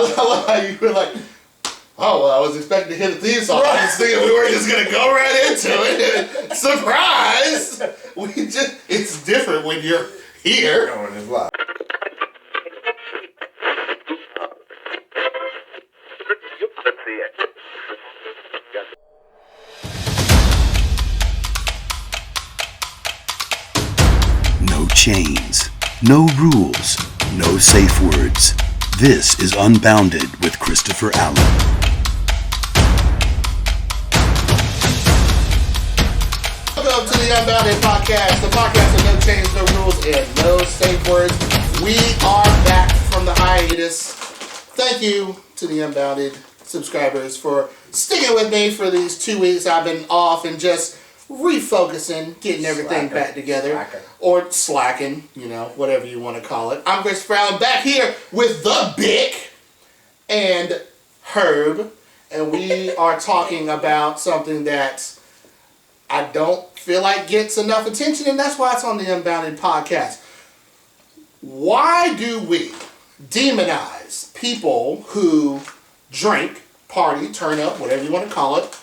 love how you were like, oh, well, I was expecting to hit a theme song. I was thinking we were just going to go right into it. Surprise! It's different when you're here. No one is live. No chains, no rules, no safe words. This is Unbounded with Christopher Allen. Welcome to the Unbounded podcast, the podcast with no chains, no rules, and no safe words. We are back from the hiatus. Thank you to the Unbounded subscribers for sticking with me for these 2 weeks. I've been off and just refocusing, getting everything back together. Or slacking, whatever you want to call it. I'm Chris Brown, back here with the Bick and Herb. And we are talking about something that I don't feel like gets enough attention, and that's why it's on the Unbounded podcast. Why do we demonize people who drink, party, turn up, whatever you want to call it,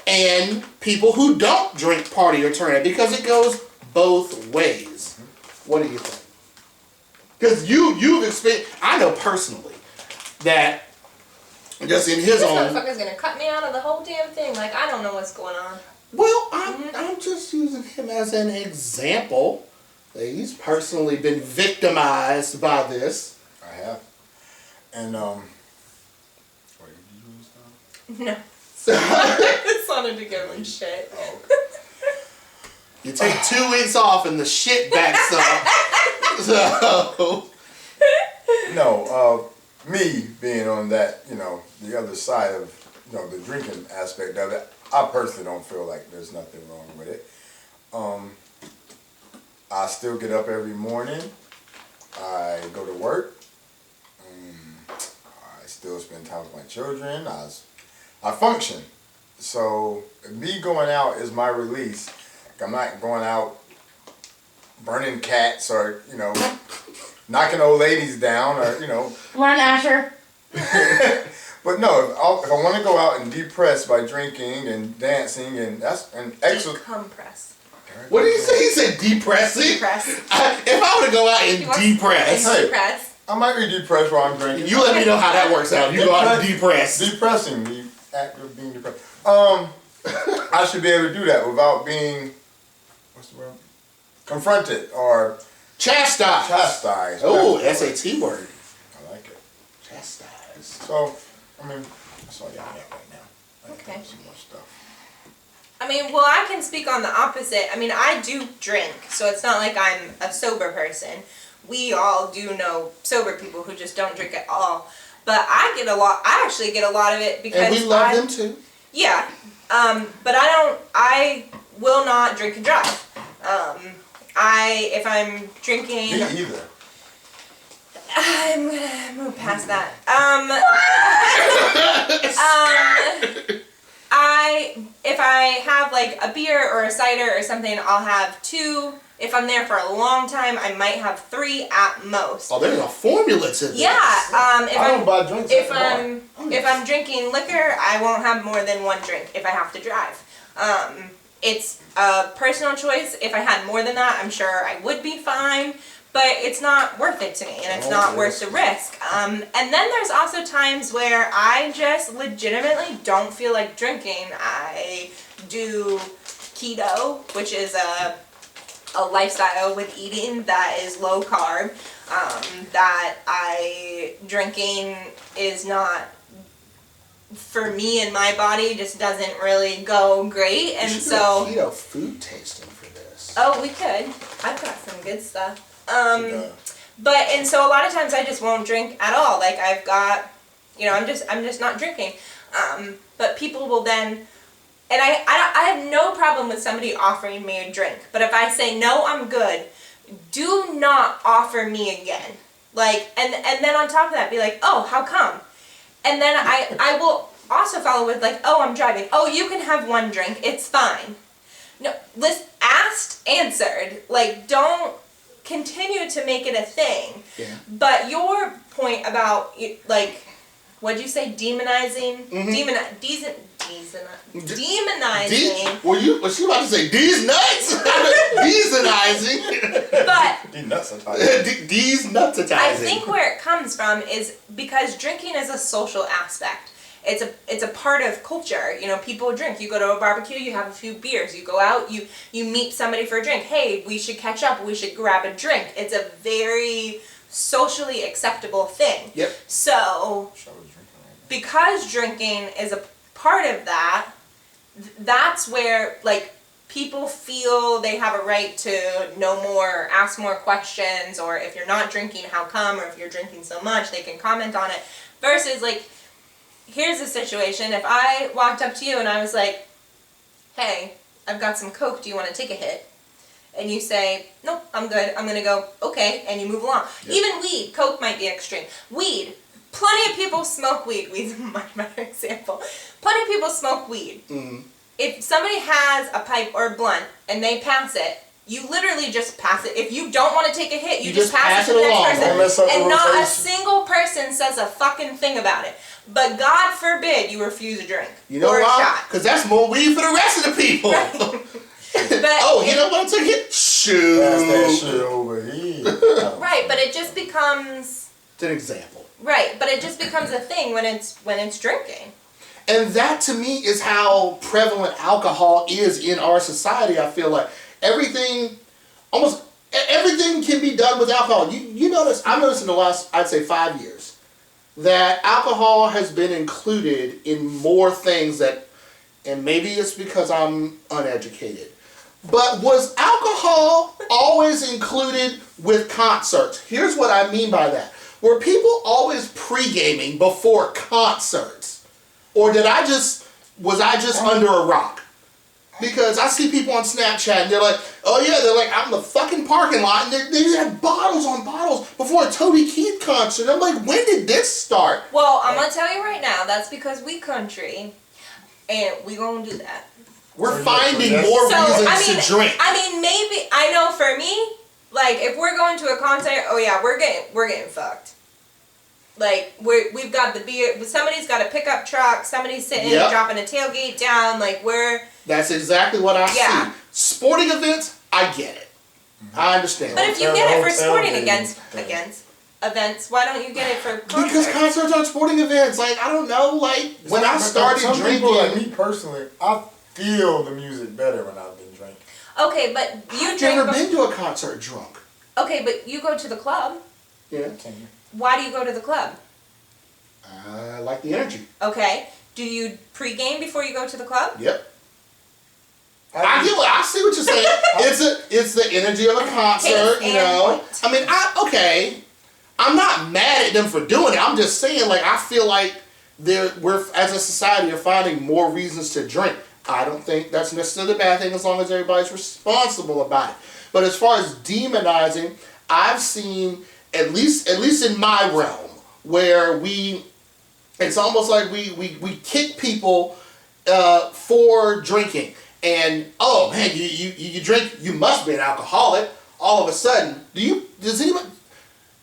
and people who don't drink, party, or turn up? Because it goes both ways. What do you think? Because you've experienced, I know personally that just in his own... This motherfucker's gonna cut me out of the whole damn thing. Like, I don't know what's going on. Well, I'm just using him as an example. He's personally been victimized by this. I have. And, wait, did you use that? No. It sounded to go and shit. Oh, okay. You take 2 weeks off and the shit backs up. So... No, me being on that, the other side of, the drinking aspect of it, I personally don't feel like there's nothing wrong with it. I still get up every morning. I go to work. I still spend time with my children. I function. So me going out is my release. I'm not going out burning cats or, knocking old ladies down or, Run, Asher. But no, if I want to go out and depress by drinking and dancing and exercise. Decompress. What did he say? He said depressing? Depress. If I were to go out and depress... Hey, Depress. I might be depressed while I'm drinking. You let me know how that works out. You go out and depress. Depressing. The act of being depressed. I should be able to do that without being, what's the word? Confronted or... Chastised. Chastised. Oh, SAT word. I like it. Chastised. So, that's all I got right now. Okay. Some more stuff. I can speak on the opposite. I do drink, so it's not like I'm a sober person. We all do know sober people who just don't drink at all. But I actually get a lot of it because and we love them too. Yeah. But I will not drink and drive. If I'm drinking... Me either. I'm gonna move past that. If I have like a beer or a cider or something, I'll have 2. If I'm there for a long time, I might have 3 at most. Oh, there's a formula to this. Yeah. I don't buy drinks at the bar. If I'm drinking liquor, I won't have more than 1 drink if I have to drive. It's a personal choice. If I had more than that, I'm sure I would be fine. But it's not worth it to me, and it's not worth the risk. And then there's also times where I just legitimately don't feel like drinking. I do keto, which is a lifestyle with eating that is low carb. Drinking is not, for me and my body, just doesn't really go great. And so keto food tasting for this. Oh, we could. I've got some good stuff. And so a lot of times I just won't drink at all. Like I've got, I'm just not drinking. But people will then, and I have no problem with somebody offering me a drink. But if I say no, I'm good, do not offer me again. Like, and then on top of that, be like, oh, how come? And then I will also follow with like, oh, I'm driving. Oh, you can have 1 drink. It's fine. No, list asked, answered. Like, don't continue to make it a thing. Yeah. But your point about, like, what'd you say, demonizing? Demonizing. Was she about to say D's nuts? Demonizing. But D's nutsatizing. I think where it comes from is because drinking is a social aspect. It's a part of culture. You know, people drink. You go to a barbecue, you have a few beers. You go out, you meet somebody for a drink. Hey, we should catch up. We should grab a drink. It's a very socially acceptable thing. Yep. So, because drinking is a part of that, that's where, like, people feel they have a right to know more, ask more questions, or if you're not drinking, how come? Or if you're drinking so much, they can comment on it. Versus, like, here's a situation. If I walked up to you and I was like, hey, I've got some Coke, do you want to take a hit? And you say, nope, I'm good. I'm going to go, okay, and you move along. Yep. Even weed. Coke might be extreme. Weed. Plenty of people smoke weed. Weed's a much better example. Plenty of people smoke weed. Mm-hmm. If somebody has a pipe or a blunt and they pass it, you literally just pass it. If you don't want to take a hit, you just pass it to the next person. And not a single person says a fucking thing about it. But God forbid you refuse a drink. You know why? Because that's more weed for the rest of the people. Right. But you don't want to take it? Shoot. Pass that shit over here. Right, but it just becomes... It's an example. Right, but it just becomes a thing when it's drinking. And that to me is how prevalent alcohol is in our society. I feel like almost everything can be done with alcohol. You notice, I've noticed in the last, I'd say 5 years, that alcohol has been included in more things that, and maybe it's because I'm uneducated, but was alcohol always included with concerts? Here's what I mean by that. Were people always pre-gaming before concerts? Or was I just under a rock? Because I see people on Snapchat and they're like, oh yeah, they're like out in the fucking parking lot and they had bottles on bottles before a Toby Keith concert. I'm like, when did this start? Well, I'm going to tell you right now, that's because we country and we going to do that. We're finding more reasons to drink. I mean, maybe, I know for me, like if we're going to a concert, oh yeah, we're getting fucked. Like, we've got the beer, somebody's got a pickup truck, somebody's sitting, dropping a tailgate down, like That's exactly what I see. Sporting events, I get it. I understand. But if you get it for sporting against events, why don't you get it for concerts? Because concerts aren't sporting events. Like, I don't know, like, when I started drinking... People, like me personally, I feel the music better when I've been drinking. Okay, but I've never been to a concert drunk. Okay, but you go to the club. Yeah. Why do you go to the club? I like the energy. Okay. Do you pre-game before you go to the club? Yep. I see what you're saying. It's the energy of a concert, you know. I mean, I'm not mad at them for doing it. I'm just saying, like, I feel like we're as a society are finding more reasons to drink. I don't think that's necessarily a bad thing as long as everybody's responsible about it. But as far as demonizing, I've seen at least in my realm where it's almost like we kick people for drinking. And oh man, you drink, you must be an alcoholic. All of a sudden, does anyone?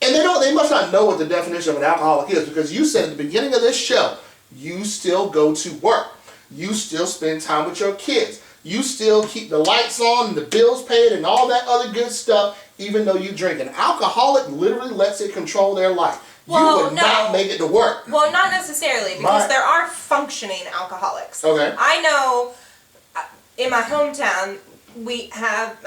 And they must not know what the definition of an alcoholic is, because you said at the beginning of this show, you still go to work, you still spend time with your kids, you still keep the lights on and the bills paid and all that other good stuff, even though you drink. An alcoholic literally lets it control their life. Well, you would not make it to work. Well, not necessarily, because there are functioning alcoholics. Okay. I know. In my hometown, we have,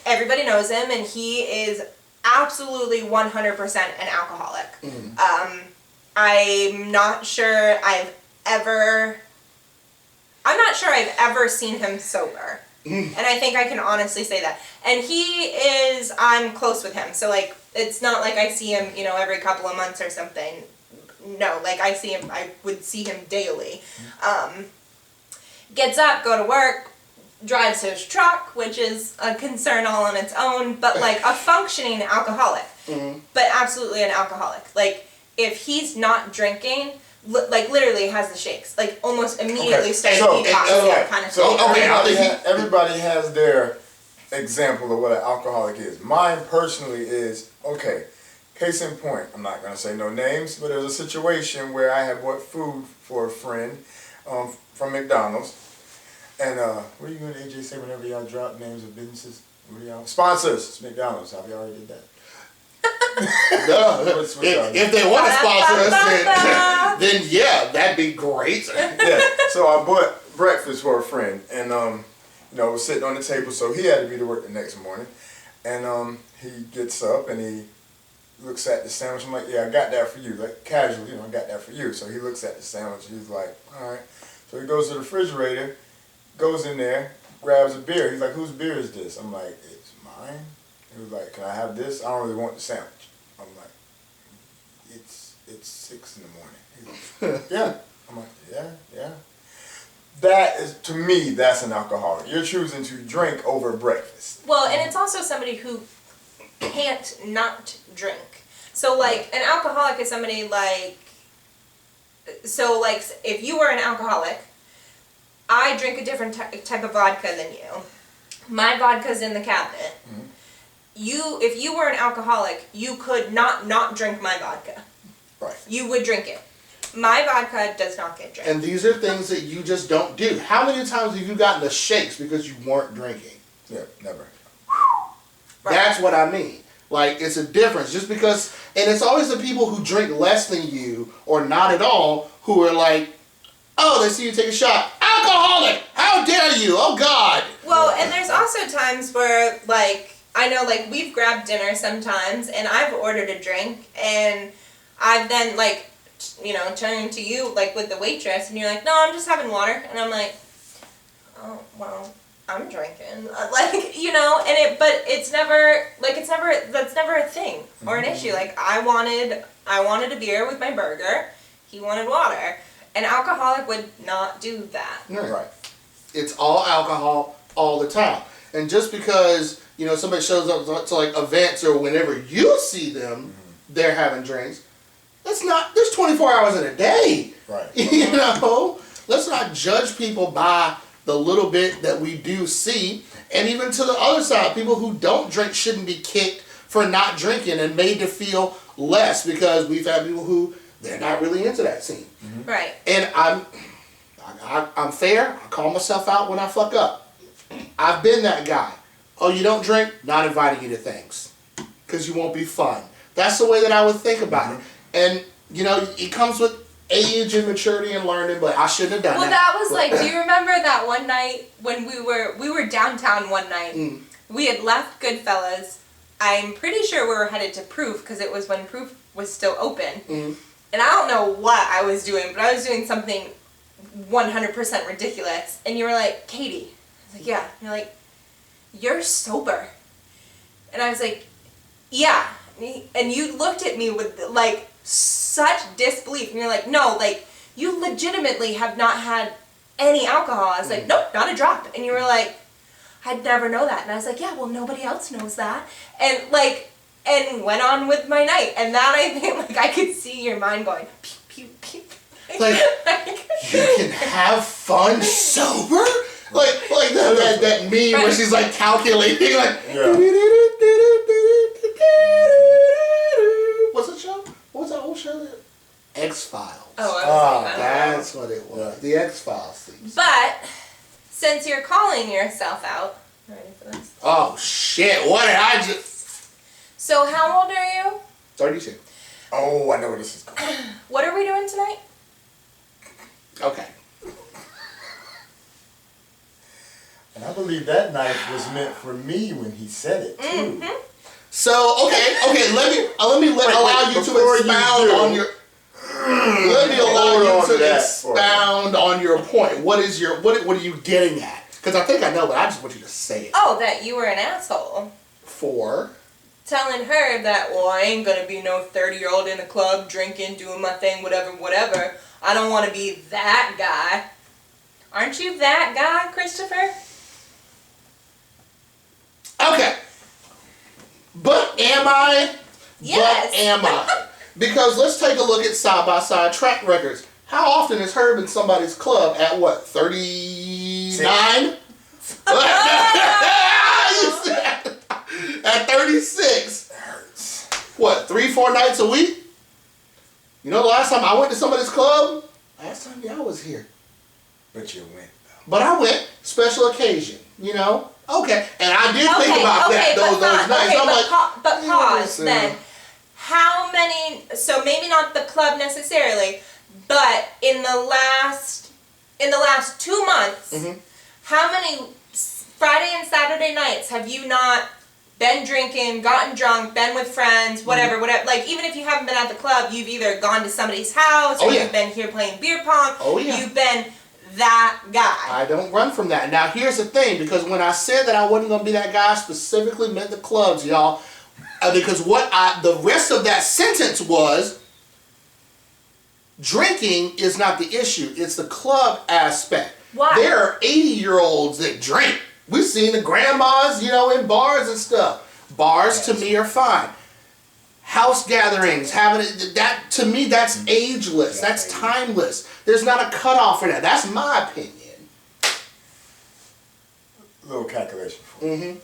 everybody knows him, and he is absolutely 100% an alcoholic. Mm-hmm. I'm not sure I've ever seen him sober. Mm. And I think I can honestly say that. And I'm close with him, so like, it's not like I see him, every couple of months or something. No, like I would see him daily. Gets up, go to work, drives his truck, which is a concern all on its own, but like a functioning alcoholic, but absolutely an alcoholic. Like if he's not drinking, like literally has the shakes, like almost immediately starts detoxing kind of thing. Everybody has their example of what an alcoholic is. Mine personally is, okay, case in point, I'm not going to say no names, but there was a situation where I had bought food for a friend from McDonald's. And what are you going to, AJ, say whenever y'all drop names of businesses? What are y'all? Sponsors. It's McDonald's. Have you already did that? No, if they want to sponsor us, then yeah, that'd be great. Yeah, so I bought breakfast for a friend, and it was sitting on the table, so he had to be to work the next morning. And he gets up and he looks at the sandwich. I'm like, yeah, I got that for you, like casually, I got that for you. So he looks at the sandwich. He's like, all right. So he goes to the refrigerator, goes in there, grabs a beer. He's like, whose beer is this? I'm like, it's mine. He was like, can I have this? I don't really want the sandwich. I'm like, it's 6 in the morning. He's like, yeah. I'm like, yeah. That is, to me, that's an alcoholic. You're choosing to drink over breakfast. Well, and it's also somebody who can't not drink. So, like, an alcoholic is somebody like, so, like, if you were an alcoholic, I drink a different type of vodka than you. My vodka's in the cabinet. Mm-hmm. If you were an alcoholic, you could not drink my vodka. Right. You would drink it. My vodka does not get drank. And these are things that you just don't do. How many times have you gotten the shakes because you weren't drinking? Yeah, never. Right. That's what I mean. Like, it's a difference. Just because, and it's always the people who drink less than you, or not at all, who are like, oh, they see you take a shot. Alcoholic! How dare you? Oh, God! Well, and there's also times where, like, I know, like, we've grabbed dinner sometimes, and I've ordered a drink, and I've then, like, turning to you, like, with the waitress, and you're like, no, I'm just having water. And I'm like, oh, well, I'm drinking. Like, but it's never, like, that's never a thing or an issue. Like, I wanted a beer with my burger. He wanted water. An alcoholic would not do that. Right. It's all alcohol all the time. And just because, somebody shows up to, like, events or whenever you see them, they're having drinks, there's 24 hours in a day. Right. Let's not judge people by the little bit that we do see. And even to the other side, people who don't drink shouldn't be kicked for not drinking and made to feel less, because we've had people who, they're not really into that scene. Mm-hmm. Right. And I'm fair. I call myself out when I fuck up. I've been that guy. Oh, you don't drink? Not inviting you to things. Because you won't be fun. That's the way that I would think about it. And, it comes with age and maturity and learning, but I shouldn't have done that. Well, that was like, do you remember that one night when we were downtown one night? Mm. We had left Goodfellas. I'm pretty sure we were headed to Proof, because it was when Proof was still open. Mm. And I don't know what I was doing, but I was doing something 100% ridiculous. And you were like, Katy. I was like, yeah. And you're like, you're sober. And I was like, yeah. And you looked at me with, like, such disbelief. And you're like, no, like, you legitimately have not had any alcohol. I was like, nope, not a drop. And you were like, I'd never know that. And I was like, yeah, well, nobody else knows that. And, like, and went on with my night. And that, I think, like, I could see your mind going, pew, pew, pew. Like, you can have fun sober? Like that meme where she's, like, calculating, like, yeah. What's the show? What was that old show? X-Files. Oh, I was like, that's what it was. Yeah. The X-Files theme. But, since you're calling yourself out, ready for this? Oh, shit. What did I just... So, how old are you? 32. Oh, I know where this is going. What are we doing tonight? Okay. And I believe that knife was meant for me when he said it, too. Mm-hmm. So, okay, let me allow you to expound on your... Let me allow you to expound on your point. What are you getting at? Because I think I know, but I just want you to say it. Oh, that you were an asshole. For? Telling her that, well, I ain't gonna be no 30-year-old in the club, drinking, doing my thing, whatever. I don't want to be that guy. Aren't you that guy, Christopher? Okay. But am I? Yes. But am I? Because let's take a look at side-by-side track records. How often is Herb in somebody's club at what, 39? You At 36. It hurts. What, 3-4 nights a week? You know the last time I went to somebody's club? Last time y'all was here. But you went, though. But I went. Special occasion, you know? Okay. And I did think about that those nights. Okay, I'm like, but pause listen. then. How many, so maybe not the club necessarily, but in the last 2 months, how many Friday and Saturday nights have you not been drinking, gotten drunk, been with friends, whatever. Like, even if you haven't been at the club, you've either gone to somebody's house, or you've been here playing beer pong. You've been that guy. I don't run from that. Now, here's the thing, because when I said that I wasn't going to be that guy, I specifically meant the clubs, y'all. Because the rest of that sentence was, drinking is not the issue. It's the club aspect. Why? There are 80-year-olds that drink. We've seen the grandmas, you know, in bars and stuff. Bars, to me, are fine. House gatherings, that to me, that's ageless. That's timeless. There's not a cutoff for that. That's my opinion. Little calculation for you.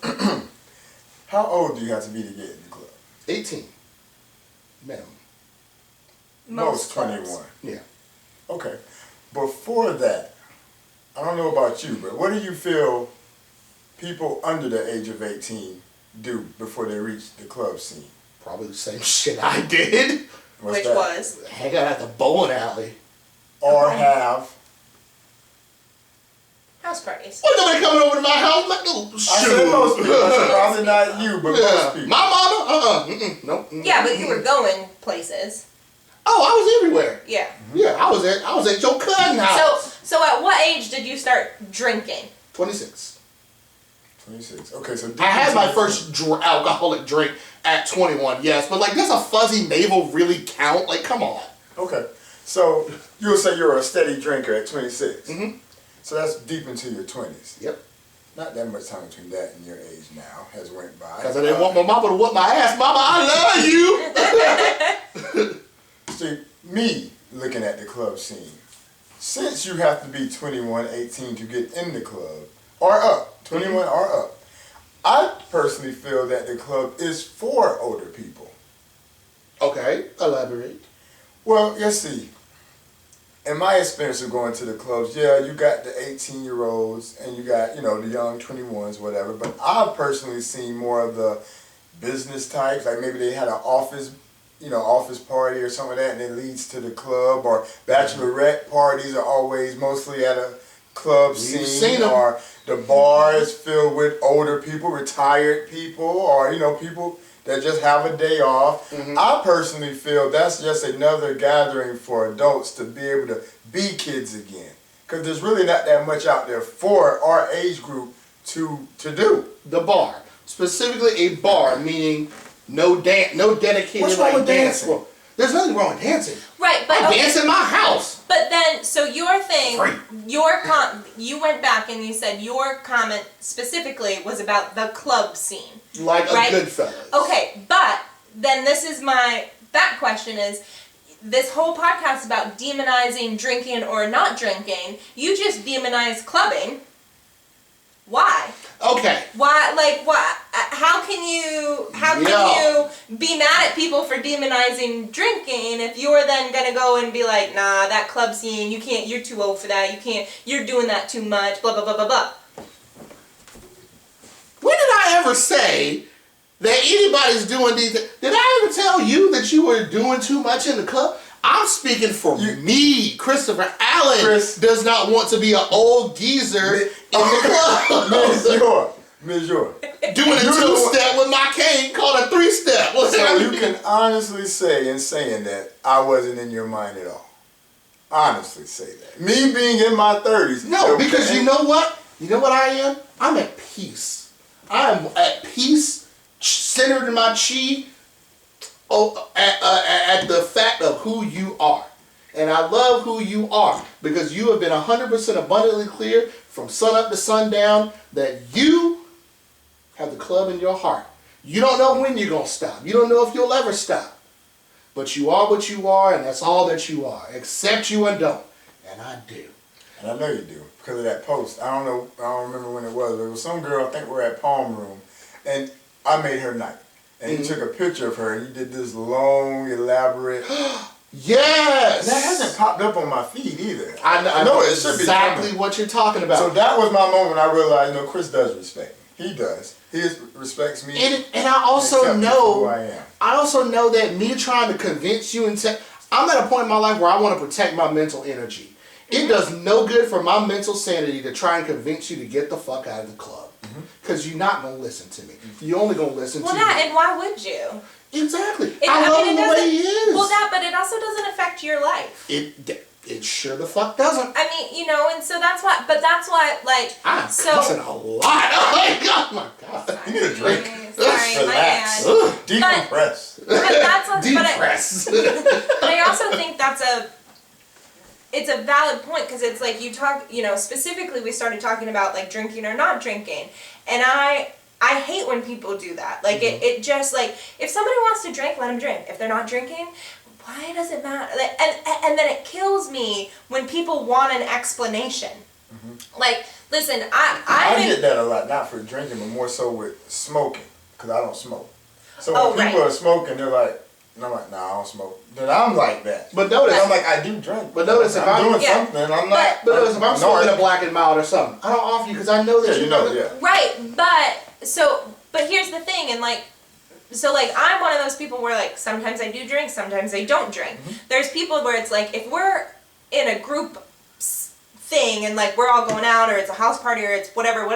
How old do you have to be to get in the club? 18. Minimum. Most clubs. 21. Yeah. Okay. Before that, I don't know about you, but what do you feel people under the age of 18 do before they reach the club scene? Probably the same shit I did. What's that? was? Hang out at the bowling alley. Or have... House parties. Well, nobody coming over to my house. I said most people. I said probably not you, but most people. My mama? Nope. Yeah, but you were going places. Oh, I was everywhere. Yeah. Yeah, I was at your cousin's house. So at what age did you start drinking? 26. 26. Okay, so... I had my first alcoholic drink at 21, yes. But, like, does a fuzzy navel really count? Like, come on. Okay. So, you'll say you're a steady drinker at 26. So that's deep into your 20s. Yep. Not that much time between that and your age now has went by. Because I didn't want my mama to whoop my ass. Mama, I love you. See, me looking at the club scene, since you have to be 21, 18 to get in the club, or up, 21 or up, I personally feel that the club is for older people. Okay, elaborate. Well, you see, in my experience of going to the clubs, yeah, you got the 18-year-olds and you got, you know, the young 21s, whatever, but I've personally seen more of the business types, like maybe they had an office party or something like that, and it leads to the club, or bachelorette parties are always mostly at a club scene, or the bar is filled with older people, retired people, or, you know, people that just have a day off. I personally feel that's just another gathering for adults to be able to be kids again, because there's really not that much out there for our age group to do. The bar. Specifically a bar, meaning no dedicated. What's wrong with dancing? Well, there's nothing wrong with dancing. Right, but I dance in my house. But then, so your thing, you went back and you said your comment specifically was about the club scene. Like right? a Goodfellas. Okay, but then that question is, this whole podcast is about demonizing drinking or not drinking. You just demonized clubbing. Why? Okay. Why? Like, why? How can you be mad at people for demonizing drinking if you're then gonna go and be like, nah, that club scene, you can't. You're too old for that. You can't. You're doing that too much. Blah blah blah blah blah. When did I ever say that anybody's doing these? Did I ever tell you that you were doing too much in the club? I'm speaking for me. Christopher Allen does not want to be an old geezer in the club. Monsieur. Doing a two-step with my cane called a three-step. So you can honestly say in saying that I wasn't in your mind at all. Honestly say that. Me being in my 30s. No, because you know what? You know what I am? I'm at peace. I'm at peace, centered in my chi, at the fact of who you are. And I love who you are, because you have been 100% abundantly clear from sun up to sundown that you have the club in your heart. You don't know when you're going to stop. You don't know if you'll ever stop. But you are what you are, and that's all that you are. Except you and don't. And I do. And I know you do, because of that post. I don't remember when it was, but it was some girl, I think we're at Palm Room, and I made her night. And he took a picture of her and he did this long, elaborate. Yes! And that hasn't popped up on my feed either. I know it should be exactly coming. what you're talking about. So that was my moment I realized, Chris does respect me. He does. He respects me. And I also know, who I am. I also know that me trying to convince you I'm at a point in my life where I want to protect my mental energy. It does no good for my mental sanity to try and convince you to get the fuck out of the club. Because you're not going to listen to me. You're only going to listen to me. And why would you? Exactly. I love him the way he is. Well, but it also doesn't affect your life. It sure the fuck doesn't. I mean, and so that's why, like, I'm cussing a lot. Oh my god. You need a drink. Sorry, relax. Decompress. But that's Decompress. But I also think it's a valid point, because it's like you talk, specifically we started talking about like drinking or not drinking, and I hate when people do that. Like it just like, if somebody wants to drink, let them drink. If they're not drinking, why does it matter? Like, and then it kills me when people want an explanation. Like, listen, I get that a lot, not for drinking, but more so with smoking, because I don't smoke. So when people are smoking, they're like, and I'm like, nah, I don't smoke. Then I'm like that. But notice, I'm like, I do drink. But notice, if I'm doing something, I'm not. But notice, if I'm smoking a Black and Mild or something, I don't offer you because I know that Right, but here's the thing, and like, so like, I'm one of those people where like, sometimes I do drink, sometimes I don't drink. There's people where it's like, if we're in a group thing and like we're all going out, or it's a house party, or it's whatever,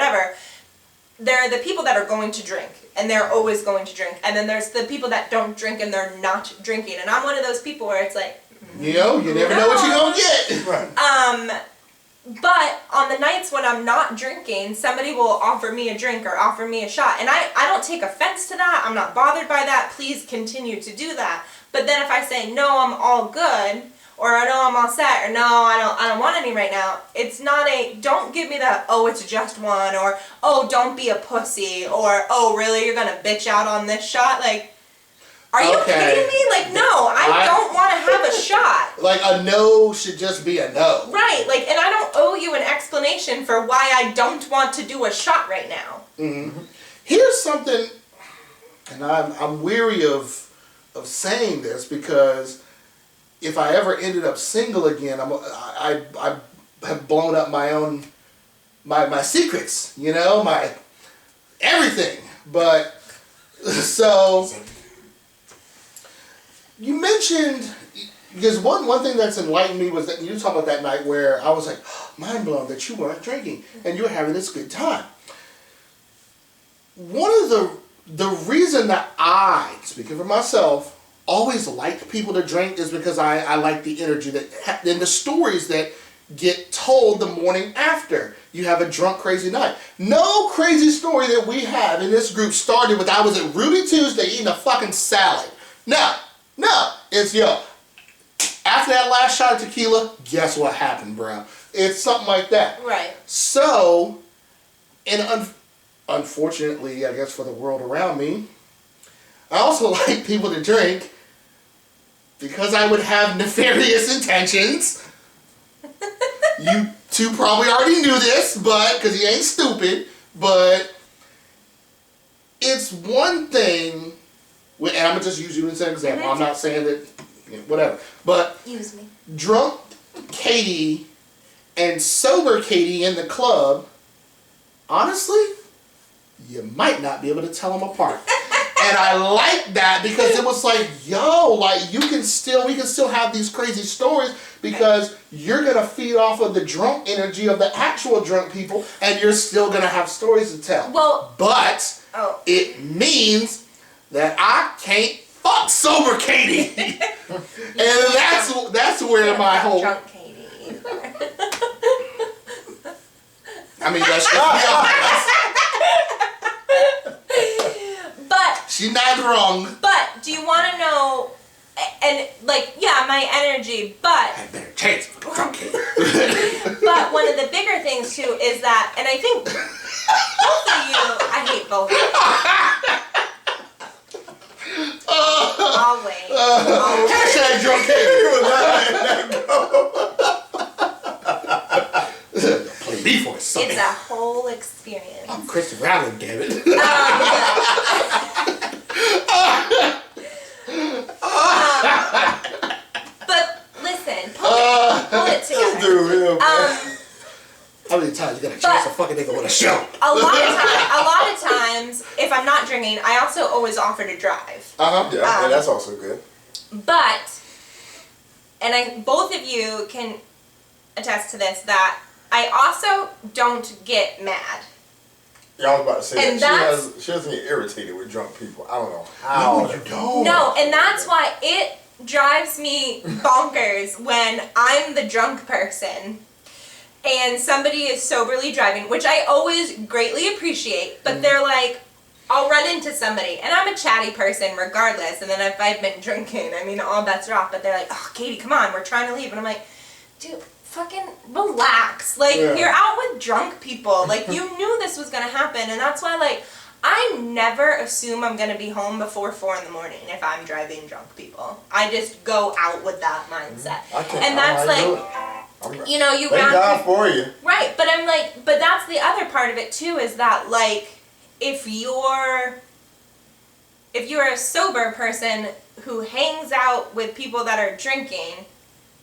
there are the people that are going to drink, and they're always going to drink. And then there's the people that don't drink and they're not drinking. And I'm one of those people where it's like, you never know what you're going to get. Right. But on the nights when I'm not drinking, somebody will offer me a drink or offer me a shot. And I don't take offense to that. I'm not bothered by that. Please continue to do that. But then if I say, no, I'm all good, or no, I'm all set, or no, I don't want any right now, it's not don't give me that, oh, it's just one, or, oh, don't be a pussy, or, oh, really, you're gonna bitch out on this shot? Like, are you kidding me? Like, no, I don't want to have a shot. Like, a no should just be a no. Right, like, and I don't owe you an explanation for why I don't want to do a shot right now. Here's something, and I'm weary of saying this, because if I ever ended up single again, I have blown up my own, my secrets, my everything. But, so, you mentioned, because one thing that's enlightened me was that you talked about that night where I was like, mind blown that you weren't drinking and you were having this good time. One of the reason that I, speaking for myself, always liked people to drink is because I like the energy and the stories that get told the morning after you have a drunk, crazy night. No crazy story that we have in this group started with I was at Ruby Tuesday eating a fucking salad. No, it's after that last shot of tequila, guess what happened, bro? It's something like that. Right. So, and unfortunately, I guess for the world around me, I also like people to drink because I would have nefarious intentions. You two probably already knew this, but because he ain't stupid, but it's one thing, and I'm going to just use you as an example. I'm not saying that, whatever, but use me. Drunk Katy and sober Katy in the club, honestly, you might not be able to tell them apart. And I like that because it was like, yo, like we can still have these crazy stories because you're going to feed off of the drunk energy of the actual drunk people and you're still going to have stories to tell. Well, but it means that I can't fuck sober Katy. And that's where my whole... Drunk Katy. I mean, let's just be honest. But she's not wrong. But do you want to know? And like, yeah, my energy. But I had better chance for the drunk Katy. But one of the bigger things too is that, and I think both of you, I hate both of you. Always. Hashtag drunk Katy. Play me for a second. It's a whole experience. I'm Christopher Allen, damn it. through him. How many times you gotta chase a fucking nigga with a show? A lot of times, if I'm not drinking, I also always offer to drive. Yeah, and that's also good. But, and both of you can attest to this, that I also don't get mad. Yeah, I was about to say And that. She doesn't get irritated with drunk people. I don't know how. No, you don't. No, and that's why it drives me bonkers when I'm the drunk person and somebody is soberly driving, which I always greatly appreciate, but they're like, I'll run into somebody, and I'm a chatty person regardless, and then if I've been drinking, I mean, all bets are off, but they're like, oh, Katie, come on, we're trying to leave, and I'm like, dude, fucking relax. Like, you're out with drunk people. Like, you knew this was gonna happen, and that's why, like, I never assume I'm gonna be home before 4 in the morning if I'm driving drunk people. I just go out with that mindset. And that's like, you know, you thank God for you. Right, but I'm like, but that's the other part of it too, is that like, if you're a sober person who hangs out with people that are drinking,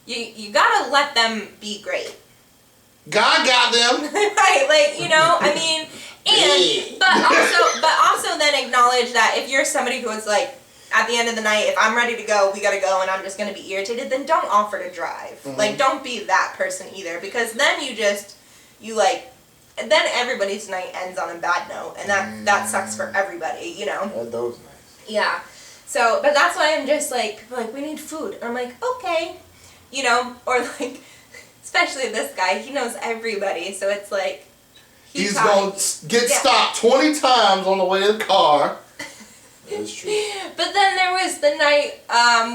you gotta let them be great. God got them. Right, like, you know, I mean, and but also then acknowledge that if you're somebody who is like, at the end of the night, if I'm ready to go, we gotta go, and I'm just gonna be irritated, then don't offer to drive. Like, don't be that person either, because then then everybody's night ends on a bad note, and that sucks for everybody, you know? That was nice. Yeah. So, but that's why I'm just like, people are like, we need food. And I'm like, okay. You know, or like, especially this guy, he knows everybody, so it's like, He's gonna get stopped 20 times on the way to the car. That's true. But then there was the night,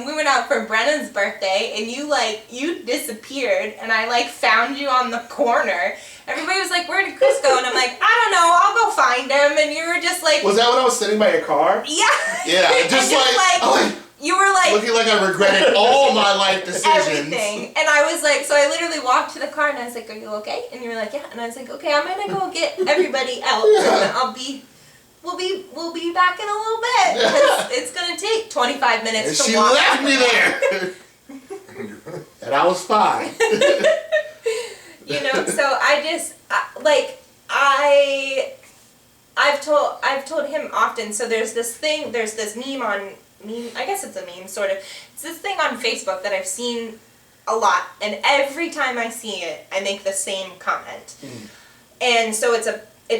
we went out for Brennan's birthday, and you disappeared, and I found you on the corner. Everybody was like, where did Chris go? And I'm like, I don't know, I'll go find him. And you were just like... Was that when I was sitting by your car? Yeah. Yeah, just you were like... Looking like I regretted all my life decisions. Everything. And I was like, so I literally walked to the car, and I was like, are you okay? And you were like, yeah. And I was like, okay, I'm gonna go get everybody else, and We'll be back in a little bit, because it's gonna take 25 minutes to walk. She left me there, and I was fine. You know, so I've told him often. So there's this meme, I guess it's a meme, sort of. It's this thing on Facebook that I've seen a lot, and every time I see it, I make the same comment. And so it's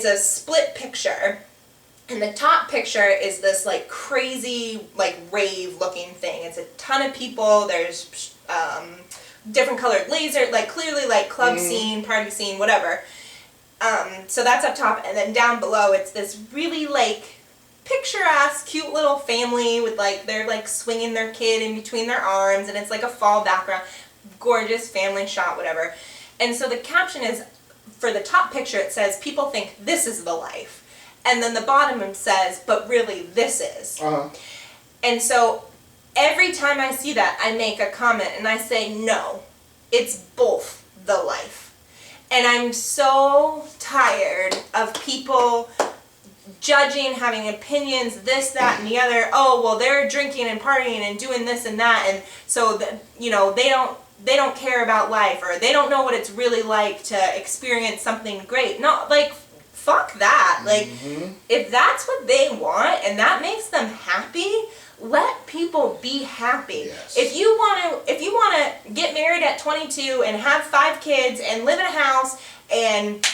a split picture. And the top picture is this crazy rave looking thing. It's a ton of people. There's different colored laser, clearly club scene, party scene, whatever. So that's up top, and then down below it's this really picturesque, cute little family with they're swinging their kid in between their arms, and it's a fall background, gorgeous family shot, whatever. And so the caption is, for the top picture, it says, "People think this is the life." And then the bottom says, but really, this is. And so every time I see that, I make a comment and I say, no, it's both the life. And I'm so tired of people judging, having opinions, this, that, and the other. Oh, well, they're drinking and partying and doing this and that, and so they don't care about life, or they don't know what it's really like to experience something great. No, fuck that. If that's what they want and that makes them happy, let people be happy. Yes. If you want to get married at 22 and have 5 kids and live in a house and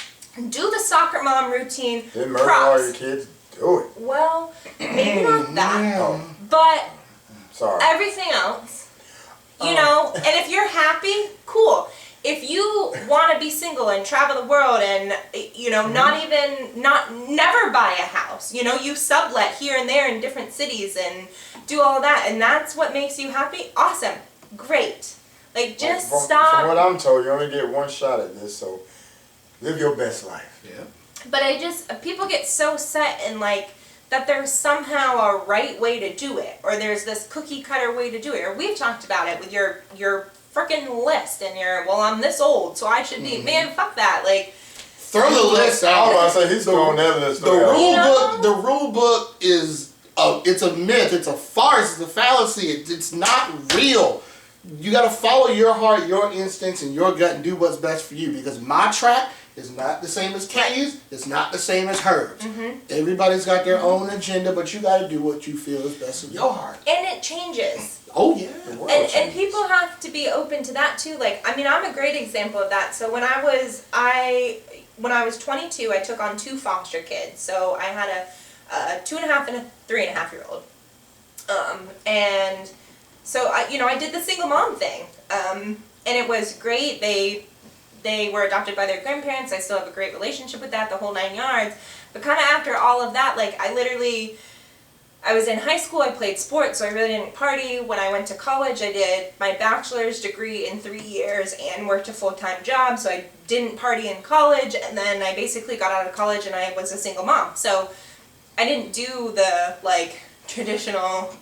do the soccer mom routine, then murder all your kids, do it. Well, maybe not that, but sorry. everything else, you know, and if you're happy, cool. If you want to be single and travel the world and, you know, never buy a house, you know, you sublet here and there in different cities and do all that, and that's what makes you happy, awesome, great. Just stop. From what I'm told, you only get one shot at this, so live your best life. Yeah. But people get so set in, that there's somehow a right way to do it, or there's this cookie cutter way to do it, or we've talked about it with your freaking list and well, I'm this old, so I should be, man, fuck that, throw the list out. I was about to say, he's throwing that list out. The rule book is, it's a myth, it's a farce, it's a fallacy, it's not real. you got to follow your heart, your instincts, and your gut and do what's best for you. Because my track is not the same as Katy's. It's not the same as hers. Everybody's got their own agenda, but you got to do what you feel is best in your heart. And it changes. Oh, yeah. And people have to be open to that too. Like, I mean, I'm a great example of that. So when I was 22, I took on 2 foster kids. So I had a 2.5 and a 3.5-year-old. And so I did the single mom thing. And it was great. They were adopted by their grandparents. I still have a great relationship with that, the whole 9 yards. But kind of after all of that, like, I was in high school, I played sports, so I really didn't party. When I went to college, I did my bachelor's degree in 3 years and worked a full-time job, so I didn't party in college, and then I basically got out of college and I was a single mom. So I didn't do the, like, traditional,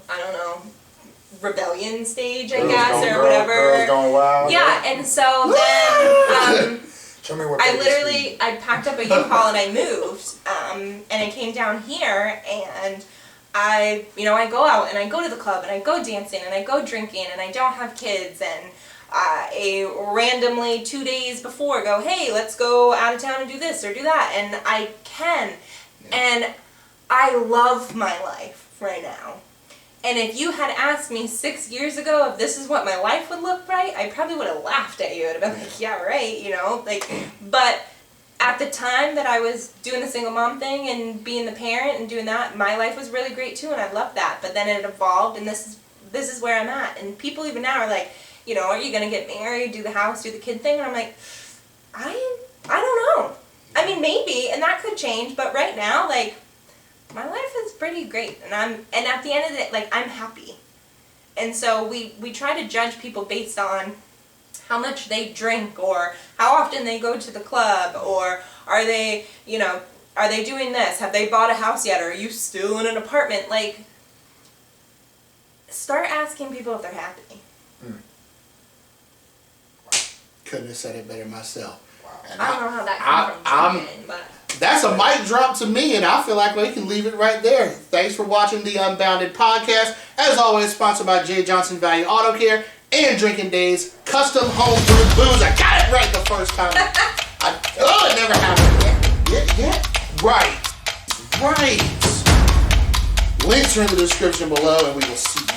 I don't know, rebellion stage, I guess, or whatever. Girls going wild. Yeah, and so then Show me what I packed up a U-Haul and I moved, and I came down here, and I go out and I go to the club and I go dancing and I go drinking and I don't have kids, and I randomly 2 days before go, hey, let's go out of town and do this or do that, and I can, and I love my life right now. And if you had asked me 6 years ago if this is what my life would look like, I probably would have laughed at you. I'd have been like, yeah, right, but at the time that I was doing the single mom thing and being the parent and doing that, my life was really great too, and I loved that. But then it evolved, and this is where I'm at. And people even now are like, are you going to get married, do the house, do the kid thing? And I'm like, I don't know. I mean, maybe, and that could change, but right now, like, my life is pretty great, and at the end of the day, like, I'm happy. And so we try to judge people based on how much they drink, or how often they go to the club, or are they doing this? Have they bought a house yet? Or are you still in an apartment? Like, start asking people if they're happy. Couldn't have said it better myself. Wow. I don't know how that came from, but that's a mic drop to me, and I feel like we can leave it right there. Thanks for watching the Unbounded podcast. As always, sponsored by J. Johnson Value Auto Care and Drinking Days Custom Home Brewed Booze. I got it right the first time. It never happened. Yeah. Right. Links are in the description below, and we will see you